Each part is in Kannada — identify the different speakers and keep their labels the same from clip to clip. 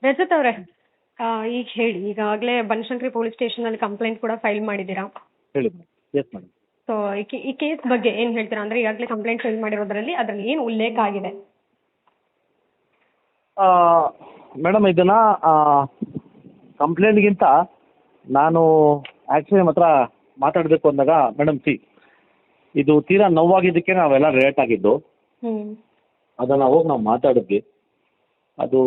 Speaker 1: ರಜತ್ ಅವರೇ, ಈಗ ಹೇಳಿ, ಈಗಾಗಲೇ ಬನಶಂಕರಿ ಪೊಲೀಸ್ ಸ್ಟೇಷನಲ್ಲಿ ಕಂಪ್ಲೇಂಟ್ ಕೂಡ ಫೈಲ್ ಮಾಡಿದ್ದೀರಾ.
Speaker 2: ಹೇಳಿ ಎಸ್ ಮೇಡಮ್.
Speaker 1: ಸೊ ಈ ಕೇಸ್ ಬಗ್ಗೆ ಏನು ಹೇಳ್ತೀರಾ? ಅಂದರೆ ಈಗಾಗಲೇ ಕಂಪ್ಲೇಂಟ್ ಫೈಲ್ ಮಾಡಿರೋದ್ರಲ್ಲಿ ಅದರಲ್ಲಿ ಏನು ಉಲ್ಲೇಖ ಆಗಿದೆ?
Speaker 2: ಮೇಡಮ್ ಇದನ್ನು ಕಂಪ್ಲೇಂಟ್ಗಿಂತ ನಾನು ಆ್ಯಕ್ಚುಲಿ ನಿಮ್ಮ ಹತ್ರ ಮಾತಾಡಬೇಕು ಅಂದಾಗ ಮೇಡಮ್ ಇದು ತೀರಾ ನೋವಾಗಿದ್ದಕ್ಕೆ ನಾವೆಲ್ಲ ರೇಟ್ ಆಗಿದ್ದು. ಅದನ್ನು ಹೋಗಿ ನಾವು ಮಾತಾಡಿದ್ವಿ. ಅದು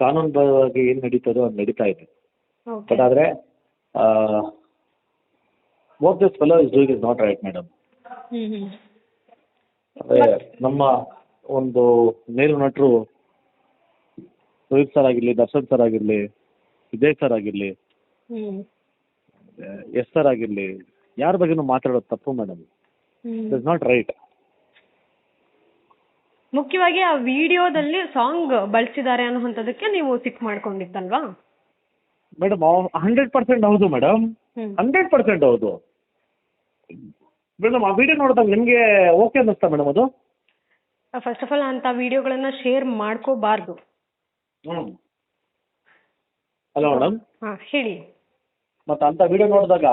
Speaker 2: ಕಾನೂನುಬದ್ಧವಾಗಿ ಏನು ನಡೀತದೋ ಅದು ನಡೀತಾ ಇದೆ. ಬಟ್ ಆದರೆ what this fellow is doing is not right madam. ಅದೇ ನಮ್ಮ ಒಂದು ನೇರು ನಟರು ರೋಹಿತ್ ಸರ್ ಆಗಿರಲಿ, ದರ್ಶನ್ ಸರ್ ಆಗಿರಲಿ, ವಿಜಯ್ ಸರ್ ಆಗಿರಲಿ, ಎಸ್ ಸರ್ ಆಗಿರಲಿ, ಯಾರ ಬಗ್ಗೆನೂ ಮಾತಾಡೋದು ತಪ್ಪು madam. It is not right.
Speaker 1: ಮುಖ್ಯವಾಗಿ ಆ ವಿಡಿಯೋದಲ್ಲಿ ಸಾಂಗ್ ಬಳಸಿದ್ದಾರೆ ಅನ್ನೋಂಥದ್ದಕ್ಕೆ ನೀವು ಸಿಕ್ ಮಾಡ್ಕೊಂಡಿದ್ದಲ್ವಾ
Speaker 2: ಮೇಡಮ್? 100% ಹೌದು ಮೇಡಮ್, 100% ಹೌದು ಮೇಡಮ್. ಆ ವಿಡಿಯೋ ನೋಡಿದಾಗ ನಿಮಗೆ ಓಕೆ ಅನ್ನಿಸ್ತಾ ಮೇಡಮ್ ಅದು?
Speaker 1: ಫಸ್ಟ್ ಆಫ್ ಆಲ್ ಅಂಥ ವಿಡಿಯೋಗಳನ್ನ ಶೇರ್ ಮಾಡ್ಕೋಬಾರ್ದು.
Speaker 2: ಅಲ್ಲ ಮೇಡಮ್?
Speaker 1: ಹಾಂ, ಹೇಳಿ.
Speaker 2: ಮತ್ತು ಅಂಥ ವಿಡಿಯೋ ನೋಡಿದಾಗ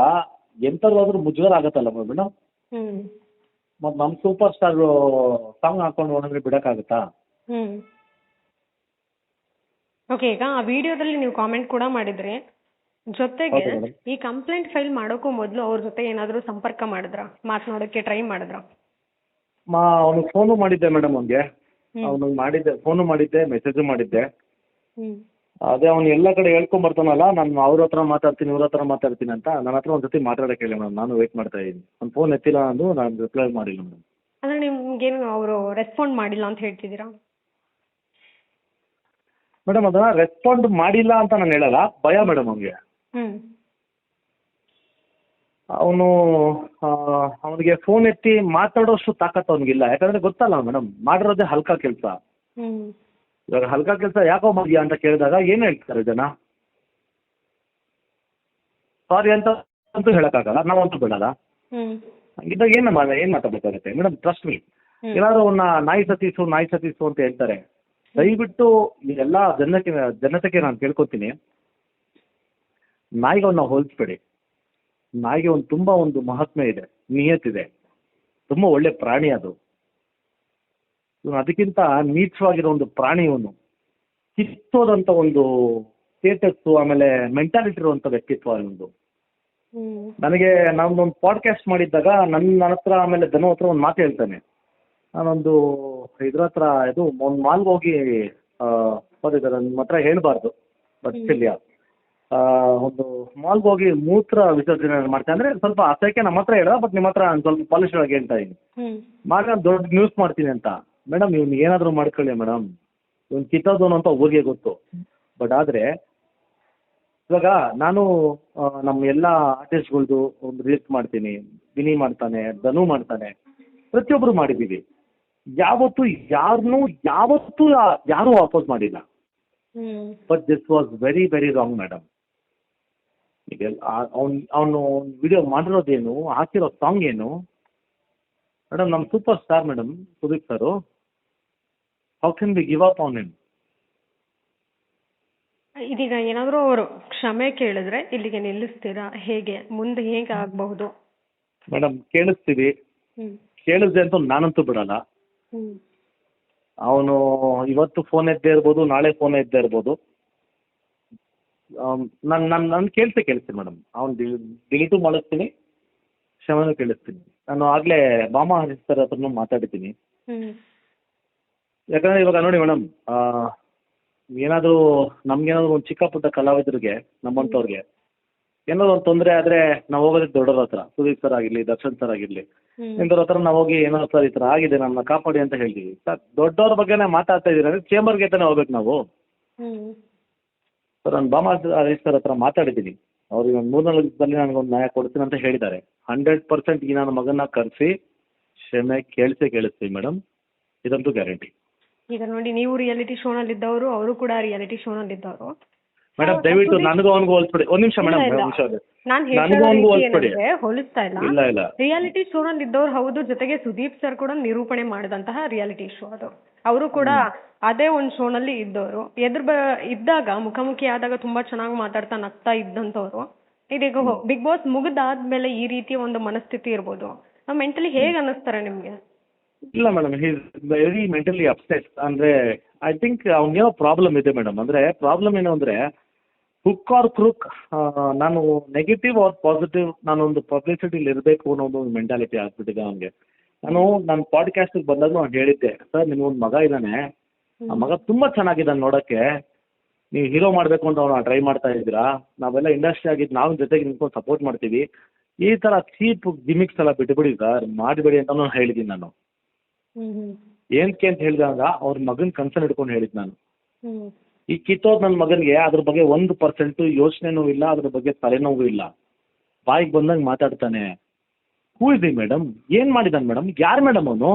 Speaker 2: ಎಂಥದ್ದಾದ್ರೂ ಮುಜುಗರ ಆಗುತ್ತಲ್ಲ ಮೇಡಮ್? ಮತ್ತು ನಮ್ಮ ಸೂಪರ್ ಸ್ಟಾರ್ ಸಾಂಗ್ ಹಾಕೊಂಡು ನೋಡಿದ್ರೆ ಬಿಡೋಕ್ಕಾಗುತ್ತಾ?
Speaker 1: ಓಕೆ, ಈಗ ಆ ವಿಡಿಯೋದಲ್ಲಿ ನೀವು ಕಾಮೆಂಟ್ ಕೂಡ ಮಾಡಿದ್ರಿ. ಜೊತೆಗೆ ಈ ಕಂಪ್ಲೇಂಟ್ ಫೈಲ್ ಮಾಡೋಕ್ಕೂ ಮೊದಲು ಅವ್ರ ಜೊತೆ ಏನಾದರೂ ಸಂಪರ್ಕ ಮಾಡಿದ್ರಾ? ಮಾತನಾಡೋಕ್ಕೆ ಟ್ರೈ ಮಾಡಿದ್ರಾ?
Speaker 2: ಅವನಿಗೆ ಫೋನು ಮಾಡಿದ್ದೆ ಮೇಡಮ್. ಅವನಿಗೆ ಮಾಡಿದ್ದೆ, ಫೋನು ಮಾಡಿದ್ದೆ, ಮೆಸೇಜು ಮಾಡಿದ್ದೆ. ಅದೇ ಅವ್ನು ಎಲ್ಲ ಕಡೆ ಹೇಳ್ಕೊಂಬರ್ತಾನಲ್ಲ, ನಾನು ಅವ್ರ ಹತ್ರ ಮಾತಾಡ್ತೀನಿ, ಇವ್ರ ಹತ್ರ ಮಾತಾಡ್ತೀನಿ ಅಂತ. ನನ್ನ ಹತ್ರ ಒಂದು ಸತಿ ಮಾತಾಡೋಕೆ ಹೇಳಿ ಮೇಡಮ್, ನಾನು ವೆಯ್ಟ್ ಮಾಡ್ತಾ ಇದ್ದೀನಿ. ಅವ್ನು ಫೋನ್ ಎತ್ತಿಲ್ಲ ಅಂದು ನಾನು ರಿಪ್ಲೈ ಮಾಡಿಲ್ಲ ಮೇಡಮ್.
Speaker 1: ಅಂದರೆ ನಿಮ್ಗೇನು ಅವರು ರೆಸ್ಪಾಂಡ್ ಮಾಡಿಲ್ಲ ಅಂತ ಹೇಳ್ತಿದ್ದೀರಾ?
Speaker 2: ಮೇಡಮ್ ಅದನ್ನ ರೆಸ್ಪಾಂಡ್ ಮಾಡಿಲ್ಲ ಅಂತ ನಾನು ಹೇಳಲ್ಲ, ಭಯ ಮೇಡಮ್ ಅವನಿಗೆ. ಅವನಿಗೆ ಫೋನ್ ಎತ್ತಿ ಮಾತಾಡೋಷ್ಟು ತಾಕತ್ತು ಅವನಿಗಿಲ್ಲ. ಯಾಕಂದರೆ ಗೊತ್ತಲ್ಲ ಮೇಡಮ್, ಮಾಡಿರೋದೇ ಹಲ್ಕ ಕೆಲಸ. ಇವಾಗ ಹಲ್ಕ ಕೆಲಸ ಯಾಕೋ ಮಾಡಿದ್ಯಾ ಅಂತ ಕೇಳಿದಾಗ ಏನು ಹೇಳ್ತಾರೆ ಜನ? ಸಾರಿ ಅಂತ ಅಂತೂ ಹೇಳೋಕ್ಕಾಗಲ್ಲ, ನಾವಂತೂ ಬಿಡಲ್ಲ. ಹಂಗಿದ್ದಾಗ ಏನು ಮಾತಾಡಬೇಕಾಗುತ್ತೆ ಮೇಡಮ್? Trust me. ಏನಾದರೂ ಅವನ್ನ ನಾಯಿ ಸತೀಸು ಅಂತ ಹೇಳ್ತಾರೆ. ದಯವಿಟ್ಟು ಎಲ್ಲ ಜನತೆಗೆ ನಾನು ಕೇಳ್ಕೊತೀನಿ, ನಾಯಿಗೆ ಅವನ್ನ ಹೋಲಿಸ್ಬೇಡಿ. ನಾಯಿಗೆ ತುಂಬ ಒಂದು ಮಹಾತ್ಮೆ ಇದೆ, ನಿಯತ್ತಿದೆ, ತುಂಬ ಒಳ್ಳೆ ಪ್ರಾಣಿ ಅದು. ಇವನು ಅದಕ್ಕಿಂತ ನೀಚವಾಗಿರೋ ಒಂದು ಪ್ರಾಣಿ. ಇವನು ಕಿತ್ತೋದಂಥ ಒಂದು ಸ್ಟೇಟಸ್ಸು, ಆಮೇಲೆ ಮೆಂಟಾಲಿಟಿ ಇರುವಂಥ ವ್ಯಕ್ತಿತ್ವ ಇವನು. ನನಗೆ ನಾನೊಂದು ಪಾಡ್ಕಾಸ್ಟ್ ಮಾಡಿದ್ದಾಗ ನನ್ನ ಹತ್ರ, ಆಮೇಲೆ ಧನು ಹತ್ರ ಒಂದು ಮಾತು ಹೇಳ್ತಾನೆ. ನಾನೊಂದು ಇದ್ರ ಹತ್ರ ಒಂದು ಮಾಲ್ಗೆ ಹೋಗಿ ಓದಿದ್ದಾರೆ, ನಿಮ್ಮ ಹತ್ರ ಹೇಳಬಾರ್ದು, ಬಟ್ ಇಲ್ಲ, ಒಂದು ಮಾಲ್ಗೆ ಹೋಗಿ ಮೂತ್ರ ವಿಸರ್ಜನೆ ಮಾಡ್ತೇನೆ ಅಂದರೆ ಸ್ವಲ್ಪ ಅಸಹ್ಯಕ್ಕೆ ನಮ್ಮ ಹತ್ರ ಹೇಳ, ಬಟ್ ನಿಮ್ಮ ಹತ್ರ ಒಂದು ಸ್ವಲ್ಪ ಪಾಲಿಶ್ ಆಗಿ ಹೇಳ್ತಾ ಇದ್ದೀನಿ. ಮಾಡಿ ನಾನು ದೊಡ್ಡ ನ್ಯೂಸ್ ಮಾಡ್ತೀನಿ ಅಂತ. ಮೇಡಮ್ ಇವ್ನು ಏನಾದರೂ ಮಾಡ್ಕೊಳ್ಳಿ ಮೇಡಮ್, ಇವ್ನು ಕಿತ್ತೋದವನು ಅಂತ ಊರಿಗೆ ಗೊತ್ತು. ಬಟ್ ಆದರೆ ಇವಾಗ ನಾನು ನಮ್ಮ ಎಲ್ಲ ಆರ್ಟಿಸ್ಟ್ಗಳ್ದು ಒಂದು ರೀಲ್ಸ್ ಮಾಡ್ತೀನಿ. ವಿನಿ ಮಾಡ್ತಾನೆ, ಧನು ಮಾಡ್ತಾನೆ, ಪ್ರತಿಯೊಬ್ಬರು ಮಾಡಿದ್ದೀವಿ. ಯಾವತ್ತೂ ಯಾರೂ ಅಪೋಸ್ ಮಾಡಿಲ್ಲ. But this was very very wrong madam. ಈಗ ಅವನು ವಿಡಿಯೋ ಮಾಡಿರೋದೇನು, ಹಾಕಿರೋ ಸಾಂಗ್ ಏನು ಮೇಡಮ್? ನಮ್ಮ super star madam, Sudeep sir. How can we give up on him?
Speaker 1: ಇದೀಗ ಏನಾದರೂ ಅವರು ಕ್ಷಮೆ ಕೇಳಿದ್ರೆ ಇಲ್ಲಿಗೆ ನಿಲ್ಲಿಸ್ತೀರಾ? ಹೇಗೆ ಮುಂದೆ ಹೇಗೆ ಆಗಬಹುದು?
Speaker 2: ಮೇಡಮ್ ಕೇಳಿಸ್ತೀವಿ, ಕೇಳಿಸ್ದೆ ಅಂತ ನಾನಂತೂ ಬಿಡಲ್ಲ. ಅವನು ಇವತ್ತು ಫೋನ್ ಎದ್ದೇ ಇರ್ಬೋದು, ನಾಳೆ ಫೋನ್ ಎದ್ದೇ ಇರ್ಬೋದು. ನಾನು ಕೇಳಿಸ್ತೀನಿ ಮೇಡಮ್. ಅವ್ನು ಡಿಲೀಟು ಮಾಡಿಸ್ತೀನಿ, ಕ್ಷಮೆನೂ ಕೇಳಿಸ್ತೀನಿ. ನಾನು ಆಗಲೇ ಬಾಮಾ ಹರೀಶ್ ಸರ್ ಹತ್ರನೂ ಮಾತಾಡಿದ್ದೀನಿ. ಯಾಕಂದರೆ ಇವಾಗ ನೋಡಿ ಮೇಡಮ್, ಏನಾದರೂ ನಮಗೇನಾದರೂ ಒಂದು ಚಿಕ್ಕ ಪುಟ್ಟ ಕಲಾವಿದರಿಗೆ, ನಮ್ಮಂಥವ್ರಿಗೆ ಏನಾದರೂ ಒಂದು ತೊಂದರೆ ಆದರೆ ನಾವು ಹೋಗೋದಕ್ಕೆ ದೊಡ್ಡವ್ರ ಹತ್ರ, ಸುದೀಪ್ ಸರ್ ಆಗಿರಲಿ, ದರ್ಶನ್ ಸರ್ ಆಗಿರಲಿ, ಇಂಥವ್ರ ಹತ್ರ ನಾವು ಹೋಗಿ ಏನೋ ಸರ್ ಈ ಥರ ಆಗಿದೆ, ನನ್ನ ಕಾಪಾಡಿ ಅಂತ ಹೇಳ್ತೀವಿ. ಸರ್ ದೊಡ್ಡವ್ರ ಬಗ್ಗೆನೇ ಮಾತಾಡ್ತಾ ಇದ್ದೀರ ಅಂದರೆ ಚೇಂಬರ್ಗೆ ತಾನೇ ಹೋಗ್ಬೇಕು ನಾವು. ಸರ್ ನಾನು ಬಾಮಾ ಹರೀಶ್ ಸರ್ ಹತ್ರ ಮಾತಾಡಿದ್ದೀನಿ. ಅವ್ರಿಗೆ ಒಂದು 3-4 ದಿವಸದಲ್ಲಿ ನನಗೊಂದು ನ್ಯಾಯ ಕೊಡ್ತೀನಿ ಅಂತ ಹೇಳಿದ್ದಾರೆ. 100% ಈ ನನ್ನ ಮಗನ ಕರೆಸಿ ಕ್ಷಮೆ ಕೇಳಿಸ್ತೀವಿ ಮೇಡಮ್, ಇದಂತೂ ಗ್ಯಾರಂಟಿ.
Speaker 1: ಈಗ ನೋಡಿ, ನೀವು ರಿಯಾಲಿಟಿ ಶೋನಲ್ಲಿದ್ದವರು, ಅವರು ಕೂಡ ರಿಯಾಲಿಟಿ ಶೋನಲ್ಲಿದ್ದವರು.
Speaker 2: ಮೇಡಮ್ ದಯವಿಟ್ಟು ನನಗೂ ಅವನಿಗೂ ಹೋಲಿಸ್ಬಿಡಿ. ಒಂದು ನಿಮಿಷ ಮೇಡಮ್,
Speaker 1: ಇಲ್ಲ, ಇಲ್ಲ.
Speaker 2: ಒಂದು ನಿಮಿಷ
Speaker 1: ನಾನು
Speaker 2: ನನಗೂ ಅವನಿಗೂ ಹೋಲಿಸ್ಬಿಡಿ.
Speaker 1: ಹೋಲಿಸ್ತಾ ಇಲ್ಲ.
Speaker 2: ಇಲ್ಲ ಇಲ್ಲ
Speaker 1: ರಿಯಾಲಿಟಿ ಶೋನಲ್ಲಿ ಇದ್ದವ್ರು ಹೌದು, ಜೊತೆಗೆ ಸುದೀಪ್ ಸರ್ ಕೂಡ ನಿರೂಪಣೆ ಮಾಡಿದಂತಹ ರಿಯಾಲಿಟಿ ಶೋ ಅದು. ಅವರು ಕೂಡ ಅದೇ ಒಂದು ಶೋನಲ್ಲಿ ಇದ್ದವರು. ಇದ್ದಾಗ ಮುಖಾಮುಖಿ ಆದಾಗ ತುಂಬಾ ಚೆನ್ನಾಗಿ ಮಾತಾಡ್ತಾ ನಗ್ತಾ ಇದ್ದಂಥವ್ರು. ಇದೀಗ ಬಿಗ್ ಬಾಸ್ ಮುಗಿದಾದ್ಮೇಲೆ ಈ ರೀತಿಯ ಒಂದು ಮನಸ್ಥಿತಿ ಇರ್ಬೋದು. ಮೆಂಟಲಿ ಹೇಗೆ ಅನ್ನಿಸ್ತಾರೆ ನಿಮ್ಗೆ?
Speaker 2: ಇಲ್ಲ madam, he is very mentally upset. ಅಂದ್ರೆ ಐ ಥಿಂಕ್ ಅವ್ನಿಗೇನೋ ಪ್ರಾಬ್ಲಮ್ ಇದೆ ಮೇಡಮ್. ಅಂದ್ರೆ ಪ್ರಾಬ್ಲಮ್ ಏನು ಅಂದ್ರೆ ಹುಕ್ ಆರ್ ಕ್ರೂಕ್, ನಾನು ನೆಗೆಟಿವ್ ಆರ್ ಪಾಸಿಟಿವ್, ನಾನೊಂದು ಪಬ್ಲಿಸಿಟಿಲಿ ಇರಬೇಕು ಅನ್ನೋ ಒಂದು ಮೆಂಟಾಲಿಟಿ ಆಗ್ಬಿಟ್ಟಿದೆ ಅವನಿಗೆ. ನನ್ನ ಪಾಡ್ಕಾಸ್ಟಿಗೆ ಬಂದಾಗ ನಾನು ಹೇಳಿದ್ದೆ, ಸರ್ ನಿಮ್ಗೊಂದು ಮಗ ಇದ್ದಾನೆ, ಆ ಮಗ ತುಂಬಾ ಚೆನ್ನಾಗಿದ್ದಾನೆ ನೋಡೋಕ್ಕೆ, ನೀವು ಹೀರೋ ಮಾಡಬೇಕು ಅಂತ ಅವ್ನು ಟ್ರೈ ಮಾಡ್ತಾ ಇದ್ದೀರಾ, ನಾವೆಲ್ಲ ಇಂಡಸ್ಟ್ರಿ ಆಗಿದ್ದು ನಾವು ಜೊತೆಗೆ ನಿಂತ್ಕೊಂಡು ಸಪೋರ್ಟ್ ಮಾಡ್ತೀವಿ, ಈ ಥರ ಚೀಪ್ ಗಿಮಿಕ್ಸ್ ಎಲ್ಲ ಬಿಟ್ಬಿಡಿ ಸರ್, ಮಾಡಬೇಡಿ ಅಂತಲೂ ಹೇಳಿದ್ದೀನಿ ನಾನು. ಏನಕ್ಕೆ ಅಂತ ಹೇಳಿದಾಗ ಅವ್ರ ಮಗನ ಕನ್ಸರ್ನ್ ಹಿಡ್ಕೊಂಡು ಹೇಳಿದ್ದು ನಾನು. ಈ ಕಿತ್ತೋದ್ ನನ್ನ ಮಗನಿಗೆ ಅದ್ರ ಬಗ್ಗೆ 1% ಯೋಚನೆನೂ ಇಲ್ಲ, ಅದ್ರ ಬಗ್ಗೆ ತಲೆನೋವು ಇಲ್ಲ, ಬಾಯಿಗೆ ಬಂದಂಗೆ ಮಾತಾಡ್ತಾನೆ. ಹೂ ಇದೆ ಮೇಡಮ್? ಏನು ಮಾಡಿದಾನೆ ಮೇಡಮ್? ಯಾರು ಮೇಡಮ್ ಅವನು?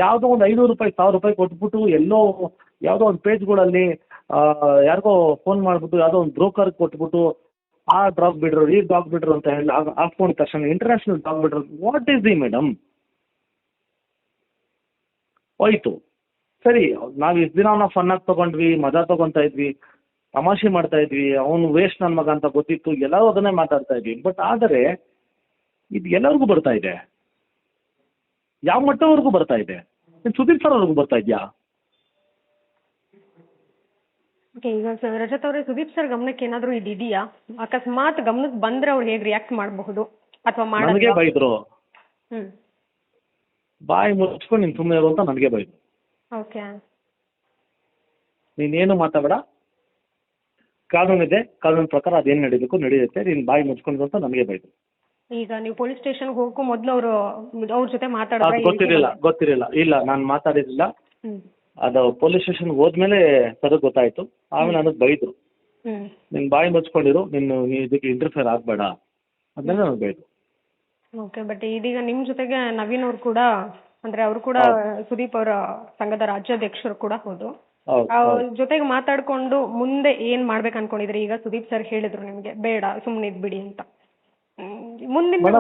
Speaker 2: ಯಾವುದೋ ಒಂದು 500 ರೂಪಾಯಿ 1000 ರೂಪಾಯಿ ಕೊಟ್ಬಿಟ್ಟು ಎಲ್ಲೋ ಯಾವುದೋ ಒಂದು ಪೇಜ್ಗಳಲ್ಲಿ ಯಾರಿಗೋ ಫೋನ್ ಮಾಡಿಬಿಟ್ಟು ಯಾವುದೋ ಒಂದು ಬ್ರೋಕರ್ಗೆ ಕೊಟ್ಬಿಟ್ಟು ಆ ಡಾಗ್ ಬಿಡ್ರು ಈ ಡಾಗ್ ಬಿಡ್ರು ಅಂತ ಹೇಳಿ ಹಾಕ್ಕೊಂಡಿದ ತಕ್ಷಣ ಇಂಟರ್ನ್ಯಾಷನಲ್ ಡಾಗ್ ಬಿಡ್ರು. What is the madam? ಹೋಯ್ತು ಸರಿ, ನಾವು ಇಷ್ಟು ದಿನ ಅವನ್ನ ಫನ್ನಾಗಿ ತೊಗೊಂಡ್ವಿ, ಮಜಾ ತೊಗೊತಾ ಇದ್ವಿ, ತಮಾಷೆ ಮಾಡ್ತಾ ಇದ್ವಿ, ಅವನು ವೇಸ್ಟ್ ನನ್ನ ಮಗ ಅಂತ ಗೊತ್ತಿತ್ತು, ಎಲ್ಲರೂ ಅದನ್ನೇ ಮಾತಾಡ್ತಾ ಇದ್ವಿ. ಬಟ್ ಆದರೆ ಇದು ಎಲ್ಲರಿಗೂ ಬರ್ತಾ ಇದೆ. ಯಾವ ಮಟ್ಟವರೆಗೂ ಬರ್ತಾ ಇದೆ? ಸುದೀಪ್ ಸರ್ ಅವ್ರಿಗೂ ಬರ್ತಾ ಇದೆಯಾ?
Speaker 1: ಓಕೆ, ಈಗ ರಜತ್ ಅವರೇ, ಸುದೀಪ್ ಸರ್ ಗಮನಕ್ಕೆ ಏನಾದರೂ ಇದೆಯಾ? ಅಕಸ್ಮಾತ್ ಗಮನಕ್ಕೆ ಬಂದ್ರೆ ಅವ್ರು ಹೇಗೆ ರಿಯಾಕ್ಟ್ ಮಾಡಬಹುದು ಅಥವಾ
Speaker 2: ನನಗೆ ಬೈದ್ರು,
Speaker 1: ಹ್ಮ್
Speaker 2: ಬಾಯಿ ಮುಚ್ಕೊಂಡು ನೀನು ಸುಮ್ಮನೆ ಇರು ಅಂತ ನನಗೆ ಬೈದ್ರು.
Speaker 1: ಓಕೆ,
Speaker 2: ನೀನೇನು ಮಾತಾಡಬೇಡ, ಕಾನೂನಿದೆ, ಕಾನೂನು ಪ್ರಕಾರ ಅದೇನು ನಡೀಬೇಕು ನಡೆಯುತ್ತೆ, ನೀನು ಬಾಯಿ ಮುಚ್ಕೊಂಡು ಅಂತ ನನಗೆ ಬೈದ್ರು.
Speaker 1: ಈಗ ನೀವು ಪೊಲೀಸ್ ಸ್ಟೇಷನ್ಗೆ ಹೋಗೋ ಮೊದಲು ಅವ್ರ ಜೊತೆ
Speaker 2: ಅದು
Speaker 1: ಮಾತಾಡಿದ್ರೆ?
Speaker 2: ಗೊತ್ತಿರಲಿಲ್ಲ. ಇಲ್ಲ, ನಾನು ಮಾತಾಡಿರಲಿಲ್ಲ. ಅದು ಪೊಲೀಸ್ ಸ್ಟೇಷನ್ಗೆ ಹೋದ್ಮೇಲೆ ಸರ್ ಗೊತ್ತಾಯ್ತು. ಆಮೇಲೆ ನನಗೆ ಬೈದ್ರು, ನಿನ್ನ ಬಾಯಿ ಮುಚ್ಕೊಂಡಿರು, ನೀ ಇದಕ್ಕೆ ಇಂಟರ್ಫಿಯರ್ ಆಗಬೇಡ ಅದನ್ನೇ ನನಗೆ ಬೈದ್ರು.
Speaker 1: ಓಕೆ, ಬಟ್ ಇದೀಗ ನಿಮ್ಮ ಜೊತೆಗೆ ನವೀನ್ ಅವ್ರು ಕೂಡ, ಅಂದ್ರೆ ಅವರು ಕೂಡ ಸುದೀಪ್ ಅವರ ಸಂಘದ ರಾಜ್ಯಾಧ್ಯಕ್ಷರು ಕೂಡ ಹೌದು. ಅವ್ರ ಜೊತೆಗೆ ಮಾತಾಡ್ಕೊಂಡು ಮುಂದೆ ಏನ್ ಮಾಡ್ಬೇಕು ಅನ್ಕೊಂಡಿದ್ರಿ? ಈಗ ಸುದೀಪ್ ಸರ್ ಹೇಳಿದ್ರು ನಿಮ್ಗೆ ಬೇಡ ಸುಮ್ಮನೆ ಇದ್ಬಿಡಿ ಅಂತ. ಮುಂದಿನ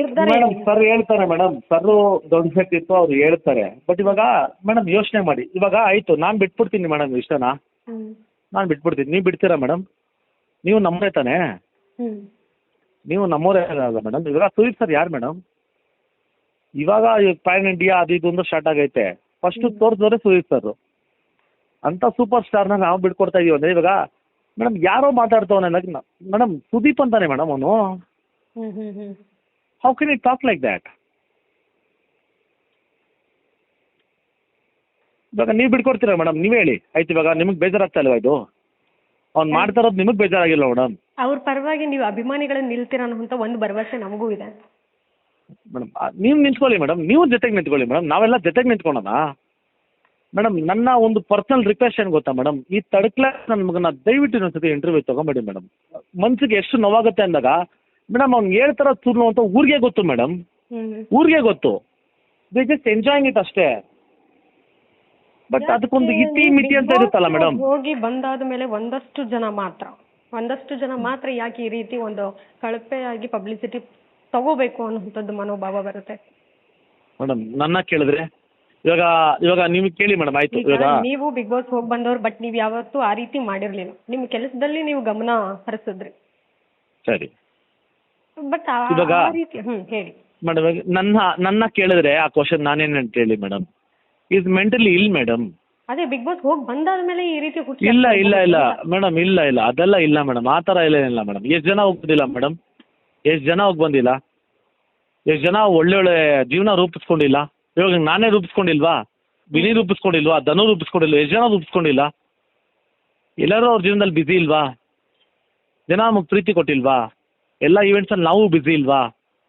Speaker 1: ನಿರ್ಧಾರ ಏನು?
Speaker 2: ಸರ್ ಹೇಳ್ತಾರೆ ಮೇಡಮ್, ಸರ್ ದೊಡ್ಡ ಶಕ್ತಿ ಇತ್ತು, ಅವ್ರು ಹೇಳ್ತಾರೆ. ಬಟ್ ಇವಾಗ ಮೇಡಮ್ ಯೋಚನೆ ಮಾಡಿ, ಇವಾಗ ಆಯ್ತು ನಾನು ಬಿಟ್ಬಿಡ್ತೀನಿ ಮೇಡಮ್, ಇಷ್ಟನಾ? ನಾನು ಬಿಟ್ಬಿಡ್ತೀನಿ, ನೀವು ಬಿಡ್ತೀರಾ ಮೇಡಮ್? ನೀವು ನಮ್ಮದೇ ತಾನೇ? ನೀವು ನಮ್ಮವರೇ ಅಲ್ಲ ಮೇಡಮ್? ಇವಾಗ ಸುದೀಪ್ ಸರ್ ಯಾರು ಮೇಡಮ್? ಇವಾಗ ಪ್ಯಾನ್ ಇಂಡಿಯಾ ಅದು ಇದು ಒಂದು ಸ್ಟಾರ್ಟ್ ಆಗೈತೆ. ಫಸ್ಟ್ ತೋರಿಸಿದವರೇ ಸುದೀಪ್ ಸರ್. ಅಂತ ಸೂಪರ್ ಸ್ಟಾರ್ನ ನಾವು ಬಿಟ್ಕೊಡ್ತಾ ಇದೀವಿ ಅಂದರೆ ಇವಾಗ ಮೇಡಮ್ ಯಾರೋ ಮಾತಾಡ್ತವನೆ ಮೇಡಮ್, ಸುದೀಪ್ ಅಂತಾನೆ ಮೇಡಮ್ ಅವನು. How can you talk like that? ಇವಾಗ ನೀವು ಬಿಟ್ಕೊಡ್ತೀರಾ ಮೇಡಮ್? ನೀವೇ ಹೇಳಿ ಆಯ್ತು. ಇವಾಗ ನಿಮಗೆ ಬೇಜಾರಾಗ್ತಾ ಇಲ್ವಾ ಇದು? ಅವ್ನು ಮಾಡ್ತಾ ಇರೋದು ನಿಮಗೆ ಬೇಜಾರಾಗಿಲ್ಲ ಮೇಡಮ್? ಅವ್ರ
Speaker 1: ಪರವಾಗಿ ನೀವು ಅಭಿಮಾನಿಗಳನ್ನ ನಿಲ್ತೀರ ಅನ್ನೋಂಥ ಒಂದು ಭರವಸೆ ನಮಗೂ ಇದೆ
Speaker 2: ಮೇಡಮ್. ನೀವು ನಿಂತ್ಕೊಳ್ಳಿ ಮೇಡಮ್, ನೀವು ಜೊತೆಗೆ ನಿಂತ್ಕೊಳ್ಳಿ ಮೇಡಮ್, ನಾವೆಲ್ಲ ಜೊತೆಗೆ ನಿಂತ್ಕೊಳ್ಳೋಣ ಮೇಡಮ್. ನನ್ನ ಒಂದು ಪರ್ಸನಲ್ ರಿಕ್ವೆಸ್ಟ್ ಏನು ಗೊತ್ತಾ ಮೇಡಮ್, ಈ ಥರ್ಡ್ ಕ್ಲಾಸ್ ನನ್ನ ಮಗನ ದಯವಿಟ್ಟು ಇನ್ನೊಂದ್ಸತಿ ಇಂಟರ್ವ್ಯೂ ತೊಗೊಂಬೇಡಿ ಮೇಡಮ್. ಮನ್ಸಿಗೆ ಎಷ್ಟು ನೋವಾಗುತ್ತೆ ಅಂದಾಗ ಮೇಡಮ್, ಅವ್ನು ಹೇಳ್ತಾರ ತುರ್ನು ಅಂತ ಊರಿಗೆ ಗೊತ್ತು ಮೇಡಮ್, ಊರಿಗೆ ಗೊತ್ತು. ದೇ ಜಸ್ಟ್ ಎಂಜಾಯಿಂಗ್ ಇಟ್ ಅಷ್ಟೇ. ಬಟ್ ಅದಕ್ಕೊಂದು ಇತಿ ಮಿತಿ ಅಂತ ಇರುತ್ತಲ್ಲ ಮೇಡಮ್.
Speaker 1: ಹೋಗಿ ಬಂದಾದ ಮೇಲೆ ಒಂದಷ್ಟು ಜನ ಮಾತ್ರ ಯಾಕೆ ಈ ರೀತಿ ಒಂದು ಕಳಪೆಯಾಗಿ ಪಬ್ಲಿಸಿಟಿ ತಗೋಬೇಕು ಅನ್ನೋಂಥದ್ದು ಮನೋಭಾವ ಬರುತ್ತೆ
Speaker 2: ಮೇಡಮ್? ನನ್ನ ಕೇಳಿದ್ರೆ ಇವಾಗ ನಿಮಗೆ ಕೇಳಿ ಮೇಡಮ್, ಆಯ್ತು ಇವಾಗ
Speaker 1: ನೀವು ಬಿಗ್ ಬಾಸ್ ಹೋಗಿ ಬಂದವ್ರು, ಬಟ್ ನೀವು ಯಾವತ್ತೂ ಆ ರೀತಿ ಮಾಡಿರ್ಲಿಲ್ಲ. ನಿಮ್ಮ ಕೆಲಸದಲ್ಲಿ ನೀವು ಗಮನ ಹರಿಸಿದ್ರಿ,
Speaker 2: ಸರಿ.
Speaker 1: ಬಟ್
Speaker 2: ಇವಾಗ
Speaker 1: ಹೇಳಿ
Speaker 2: ಮೇಡಮ್, ನನ್ನ ಕೇಳಿದ್ರೆ ಆ ಕ್ವಶನ್ ನಾನೇನು ಅಂತ ಹೇಳಿ ಮೇಡಮ್, ಈಸ್ ಮೆಂಟಲಿ ಇಲ್ ಮೇಡಮ್.
Speaker 1: ಅದೇ ಬಿಗ್ ಬಾಸ್ ಹೋಗಿ ಬಂದಾದ್ಮೇಲೆ ಈ ರೀತಿ
Speaker 2: ಇಲ್ಲ ಮೇಡಮ್, ಇಲ್ಲ ಅದೆಲ್ಲ ಇಲ್ಲ ಮೇಡಮ್, ಆ ಥರ ಇಲ್ಲ ಮೇಡಮ್. ಎಷ್ಟು ಜನ ಹೋಗ್ಬೋದಿಲ್ಲ ಮೇಡಮ್? ಎಷ್ಟು ಜನ ಹೋಗಿ ಬಂದಿಲ್ಲ? ಎಷ್ಟು ಜನ ಒಳ್ಳೊಳ್ಳೆ ಜೀವನ ರೂಪಿಸ್ಕೊಂಡಿಲ್ಲ? ಇವಾಗ ನಾನೇ ರೂಪಿಸ್ಕೊಂಡಿಲ್ವಾ? ಬಿನಿ ರೂಪಿಸ್ಕೊಂಡಿಲ್ವಾ? ಧನು ರೂಪಿಸ್ಕೊಂಡಿಲ್ವಾ? ಎಷ್ಟು ಜನ ರೂಪಿಸ್ಕೊಂಡಿಲ್ಲ? ಎಲ್ಲರೂ ಅವ್ರ ಜೀವನದಲ್ಲಿ ಬ್ಯುಸಿ ಇಲ್ವಾ? ಜನ ನಮಗೆ ಪ್ರೀತಿ ಕೊಟ್ಟಿಲ್ವಾ? ಎಲ್ಲ ಈವೆಂಟ್ಸಲ್ಲಿ ನಾವು ಬ್ಯುಸಿ ಇಲ್ವಾ?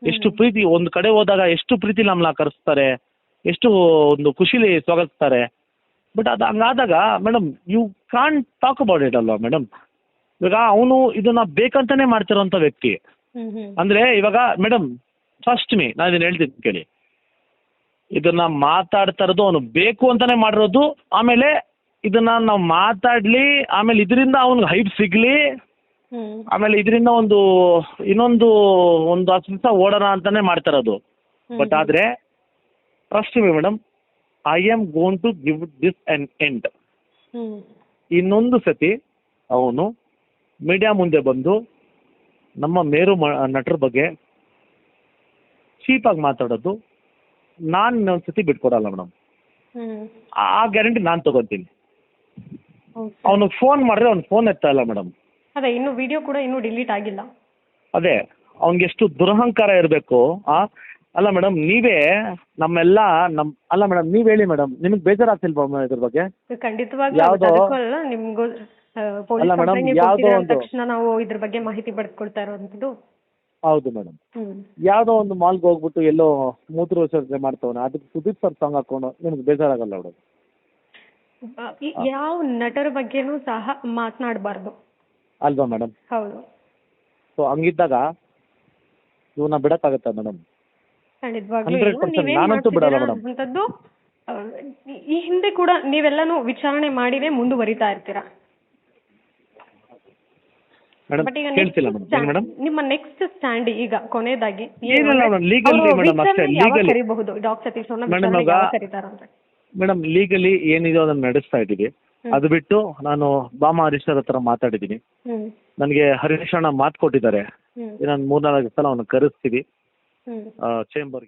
Speaker 2: ಎಷ್ಟು ಪ್ರೀತಿ, ಒಂದು ಕಡೆ ಹೋದಾಗ ಎಷ್ಟು ಪ್ರೀತಿ ನಮ್ಮನ್ನ ಕರೆಸ್ತಾರೆ, ಎಷ್ಟು ಒಂದು ಖುಷಿಲಿ ಸ್ವಾಗತಿಸ್ತಾರೆ. ಬಟ್ ಅದು ಹಂಗಾದಾಗ madam, you can't talk about it ಅಲ್ವಾ ಮೇಡಮ್? ಇವಾಗ ಅವನು ಇದನ್ನ ಬೇಕಂತಾನೆ ಮಾಡ್ತಿರೋಂಥ ವ್ಯಕ್ತಿ. ಅಂದರೆ ಇವಾಗ ಮೇಡಮ್, ಫಸ್ಟ್ ನಾನು ಇದನ್ನ ಹೇಳ್ತೀನಿ ಕೇಳಿ, ಇದನ್ನ ಮಾತಾಡ್ತಾ ಇರೋದು ಅವನು ಬೇಕು ಅಂತಾನೆ ಮಾಡಿರೋದು. ಆಮೇಲೆ ಇದನ್ನ ನಾವು ಮಾತಾಡ್ಲಿ, ಆಮೇಲೆ ಇದರಿಂದ ಅವ್ನಿಗೆ ಹೈಪ್ ಸಿಗ್ಲಿ, ಆಮೇಲೆ ಇದರಿಂದ ಇನ್ನೊಂದು 10 ದಿವಸ ಓಡೋಣ ಅಂತಾನೆ ಮಾಡ್ತಾರದು. ಬಟ್ ಆದ್ರೆ trust me madam, I am going to give this an end. ಇನ್ನೊಂದು ಸತಿ ಅವನು ಮೀಡಿಯಾ ಮುಂದೆ ಬಂದು ನಮ್ಮ ಮೇರು ನಟರ ಬಗ್ಗೆ ಚೀಪಾಗಿ ಮಾತಾಡೋದು ನಾನು ಇನ್ನೊಂದು ಸತಿ ಬಿಟ್ಕೊಡಲ್ಲ ಮೇಡಮ್. ಆ ಗ್ಯಾರಂಟಿ ನಾನು ತಗೋತೀನಿ. ಅವನಿಗೆ ಫೋನ್ ಮಾಡಿದ್ರೆ ಅವ್ನು ಫೋನ್ ಎತ್ತಾ ಇಲ್ಲ ಮೇಡಮ್.
Speaker 1: ಅದೇ ಇನ್ನು ವಿಡಿಯೋ ಕೂಡ ಇನ್ನೂ ಡಿಲೀಟ್ ಆಗಿಲ್ಲ.
Speaker 2: ಅದೇ ಅವ್ನಿಗೆ ಎಷ್ಟು ದುರಹಂಕಾರ ಇರಬೇಕು. ಅಲ್ಲ ಮೇಡಮ್, ನೀವೇ ನಮ್ಮೆಲ್ಲ ಅಲ್ಲ ಮೇಡಮ್, ನೀವ್ ಹೇಳಿ ಮೇಡಮ್, ನಿಮಗೆ ಬೇಜಾರಾಗ್ತಿಲ್ವಾ ಇದ್ರ ಬಗ್ಗೆ?
Speaker 1: ಖಂಡಿತವಾಗ್ಲೂ ನಿಮ್ಗೂ
Speaker 2: ಅಲ್ಲ ಮೇಡಮ್, ಯಾವುದೋ ಒಂದು
Speaker 1: ತಕ್ಷಣ ನಾವು ಇದ್ರ ಬಗ್ಗೆ ಮಾಹಿತಿ ಪಡೆದುಕೊಳ್ತಾ ಇರೋವಂಥದ್ದು.
Speaker 2: ಹೌದು ಮೇಡಮ್. ಯಾವುದೋ ಒಂದು ಮಾಲ್ಗೆ ಹೋಗ್ಬಿಟ್ಟು ಎಲ್ಲೋ ಮೂತ್ರ ವಿಸರ್ಜನೆ ಮಾಡ್ತವನೆ, ಅದಕ್ಕೆ ಸುದೀಪ್ ಸರ್ ಸಾಂಗ್ ಹಾಕೊಂಡು ನಿಮ್ಗೆ ಬೇಜಾರಾಗಲ್ಲ ಮೇಡಮ್?
Speaker 1: ಯಾವ ನಟರ ಬಗ್ಗೆನೂ ಸಹ ಮಾತನಾಡಬಾರ್ದು
Speaker 2: ಅಲ್ವಾ ಮೇಡಮ್?
Speaker 1: ಹೌದು.
Speaker 2: ಸೊ ಹಂಗಿದ್ದಾಗ ಇವನ್ನ ಬಿಡಕ್ಕಾಗತ್ತಾ ಮೇಡಮ್?
Speaker 1: ಖಂಡಿತವಾಗ್ಲೂ
Speaker 2: 100% ನಾನಂತೂ ಬಿಡಲ್ಲ ಮೇಡಮ್.
Speaker 1: ಅಂತದ್ದು ಈ ಹಿಂದೆ ಕೂಡ ನೀವೆಲ್ಲಾನು ವಿಚಾರಣೆ ಮಾಡಿನೇ ಮುಂದುವರಿತಾ ಇರ್ತೀರಾ.
Speaker 2: ಮೇಡಮ್ ಕೇಳ್ತಿಲ್ಲ ಮೇಡಮ್.
Speaker 1: ನಿಮ್ಮ ನೆಕ್ಸ್ಟ್ ಸ್ಟ್ಯಾಂಡ್ ಈಗ ಕೊನೆಯದಾಗಿ
Speaker 2: ಏನಿಲ್ಲ ಮೇಡಮ್, ಲೀಗಲಿ ಮೇಡಮ್ ಅಷ್ಟೇ. ಲೀಗಲಿ
Speaker 1: ಕರಿಬಹುದು ಡಾಕ್ಟರ್ ಸತೀಶ್ ಅವ್ರನ್ನ ಯಾವಾಗ ಕರೀತಾರಂತೆ
Speaker 2: ಮೇಡಮ್? ಲೀಗಲಿ ಏನಿದೆಯೋ ಅದನ್ನ ನಡೆಸ್ತಾ ಇದ್ದೀವಿ. ಅದು ಬಿಟ್ಟು ನಾನು ಬಾಮ ಹರೀಶ್ವರ್ ಹತ್ರ ಮಾತಾಡಿದ್ದೀನಿ. ನನಗೆ ಹರೀಶ್ ಅಣ್ಣ ಮಾತು ಕೊಟ್ಟಿದ್ದಾರೆ, ಇನ್ನೊಂದು 3-4 ಸಲ ಅವನ್ನ ಕರೆಸ್ತೀವಿ ಚೇಂಬರ್.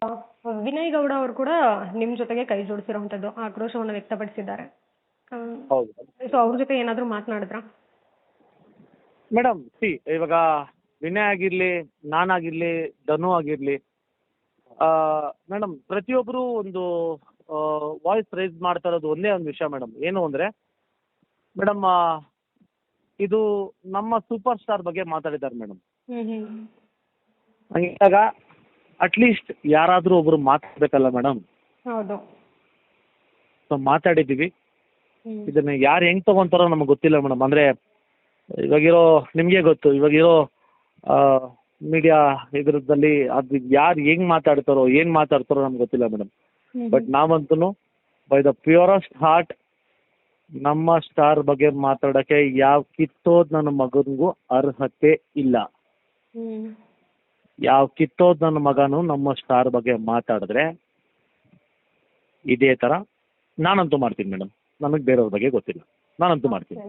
Speaker 1: ವಿನಯ್ ಗೌಡ ಅವರು ಕೂಡ ನಿಮ್ ಜೊತೆಗೆ ಕೈ ಜೋಡಿಸಿರುವಂತದ್ದು ಆಕ್ರೋಶವನ್ನು ವ್ಯಕ್ತಪಡಿಸಿದ್ದಾರೆ.
Speaker 2: ಹೌದು.
Speaker 1: ಸೊ ಅವ್ರ ಜೊತೆ ಏನಾದ್ರು ಮಾತನಾಡಿದ್ರ
Speaker 2: ಮೇಡಮ್? ಇವಾಗ ವಿನಯ್ ಆಗಿರ್ಲಿ, ನಾನಾಗಿರ್ಲಿ, ಧನು ಆಗಿರ್ಲಿ ಮೇಡಮ್, ಪ್ರತಿಯೊಬ್ಬರು ಒಂದು ವಾಯ್ಸ್ ರೈಸ್ ಮಾಡ್ತಾ ಇರೋದು ಒಂದೇ ಒಂದು ವಿಷಯ ಮೇಡಮ್. ಏನು ಅಂದ್ರೆ ಮೇಡಮ್, ಇದು ನಮ್ಮ ಸೂಪರ್ ಸ್ಟಾರ್ ಬಗ್ಗೆ ಮಾತಾಡಿದ್ದಾರೆ ಮೇಡಮ್. ಹಂಗಿದ್ದಾಗ ಅಟ್ಲೀಸ್ಟ್ ಯಾರಾದ್ರೂ ಒಬ್ರು ಮಾತಾಡ್ಬೇಕಲ್ಲ ಮೇಡಮ್.
Speaker 1: ಹೌದು.
Speaker 2: ಸೊ ಮಾತಾಡಿದ್ದೀವಿ. ಇದನ್ನ ಯಾರು ಹೆಂಗ್ ತಗೊಂತಾರೋ ನಮಗೆ ಗೊತ್ತಿಲ್ಲ ಮೇಡಮ್. ಅಂದ್ರೆ ಇವಾಗಿರೋ ನಿಮ್ಗೆ ಗೊತ್ತು, ಇವಾಗಿರೋ ಮೀಡಿಯಾ ಇದ್ರದಲ್ಲಿ ಅದು ಯಾರು ಹೆಂಗ್ ಮಾತಾಡ್ತಾರೋ ಏನ್ ಮಾತಾಡ್ತಾರೋ ನಮ್ಗೆ ಗೊತ್ತಿಲ್ಲ ಮೇಡಮ್. ಬಟ್ ನಾವಂತೂ ಬೈ ದ ಪ್ಯೂರೆಸ್ಟ್ ಹಾರ್ಟ್ ನಮ್ಮ ಸ್ಟಾರ್ ಬಗ್ಗೆ ಮಾತಾಡಕ್ಕೆ ಯಾವ ಕಿತ್ತೋದ್ ನನ್ನ ಮಗನಿಗೂ ಅರ್ಹತೆ ಇಲ್ಲ. ಯಾವ ಕಿತ್ತೋದ್ ನನ್ನ ಮಗನು ನಮ್ಮ ಸ್ಟಾರ್ ಬಗ್ಗೆ ಮಾತಾಡಿದ್ರೆ ಇದೇ ತರ ನಾನಂತೂ ಮಾಡ್ತೀನಿ ಮೇಡಮ್. ನನಗೆ ಬೇರೆಯವ್ರ ಬಗ್ಗೆ ಗೊತ್ತಿಲ್ಲ, ನಾನಂತೂ ಮಾಡ್ತೀನಿ.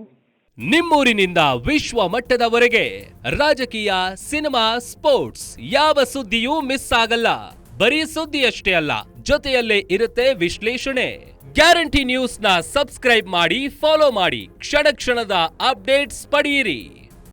Speaker 3: ನಿಮ್ಮೂರಿನಿಂದ ವಿಶ್ವ ಮಟ್ಟದವರೆಗೆ ರಾಜಕೀಯ, ಸಿನಿಮಾ, ಸ್ಪೋರ್ಟ್ಸ್ ಯಾವ ಸುದ್ದಿಯೂ ಮಿಸ್ ಆಗಲ್ಲ. ಬರೀ ಸುದ್ದಿ ಅಷ್ಟೇ ಅಲ್ಲ, ಜೊತೆಯಲ್ಲೇ ಇರುತ್ತೆ ವಿಶ್ಲೇಷಣೆ. ಗ್ಯಾರಂಟಿ ನ್ಯೂಸ್ ನ ಸಬ್ಸ್ಕ್ರೈಬ್ ಮಾಡಿ, ಫಾಲೋ ಮಾಡಿ, ಕ್ಷಣ ಕ್ಷಣದ ಅಪ್ಡೇಟ್ಸ್ ಪಡೆಯಿರಿ.